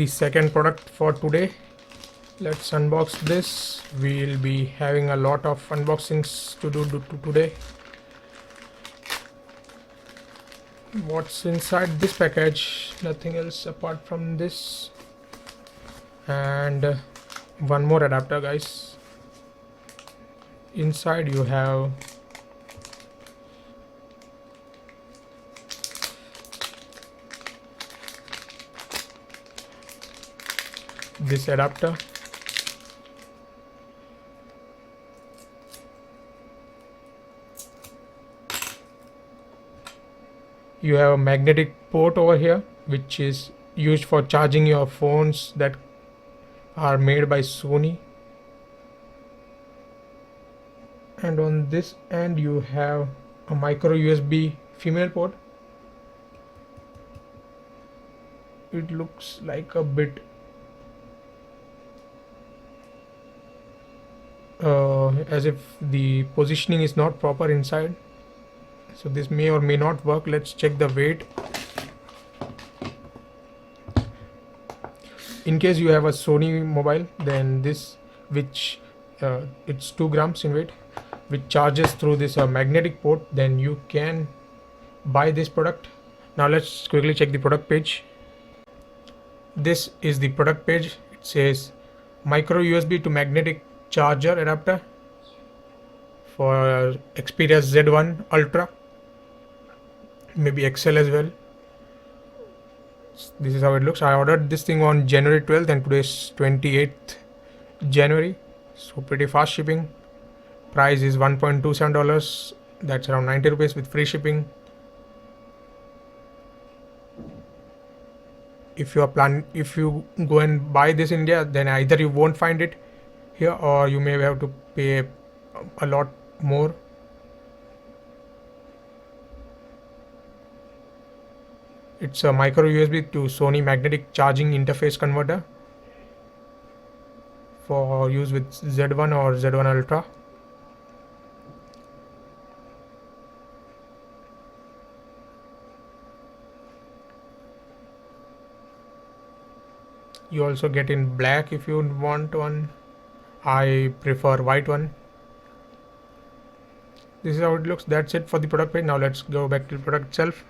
the second product for today. Let's unbox this. We'll be having a lot of unboxings to do today. What's inside this package? Nothing else apart from this, and one more adapter, guys. Inside you have this adapter. You have a magnetic port over here, which is used for charging your phones that are made by Sony. And on this end you have a micro USB female port. It looks like a bit as if the positioning is not proper inside, so this may or may not work. Let's check the weight. In case you have a Sony mobile, then this, which it's 2 grams in weight, which charges through this magnetic port, then you can buy this product. Now let's quickly check the product page. This is the product page. It says micro USB to magnetic charger adapter for Xperia Z1 Ultra, maybe XL as well. This is how it looks. I ordered this thing on January 12th and today is 28th January, so pretty fast shipping. Price is $1.27. That's around 90 rupees with free shipping. If you go and buy this in India, then either you won't find it here or you may have to pay a lot more. It's a micro USB to Sony magnetic charging interface converter for use with Z1 or Z1 Ultra. You also get in black if you want one. I prefer white one. This is how it looks. That's it for the product page. Now let's go back to the product itself.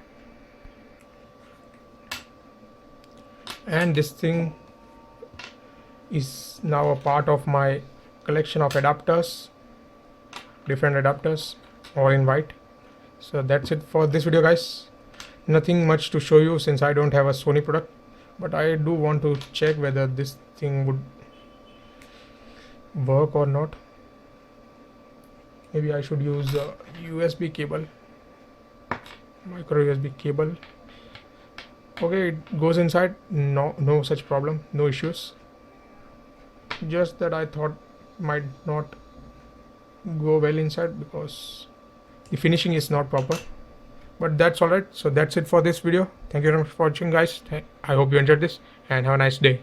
And this thing is now a part of my collection of adapters, different adapters, all in white. So that's it for this video, guys. Nothing much to show you since I don't have a Sony product, but I do want to check whether this thing would work or not. Maybe I should use a USB cable, micro USB cable. Okay, it goes inside. No such problem, no issues. Just that I thought might not go well inside because the finishing is not proper, but that's alright. So that's it for this video. Thank you very much for watching, guys. I hope you enjoyed this and have a nice day.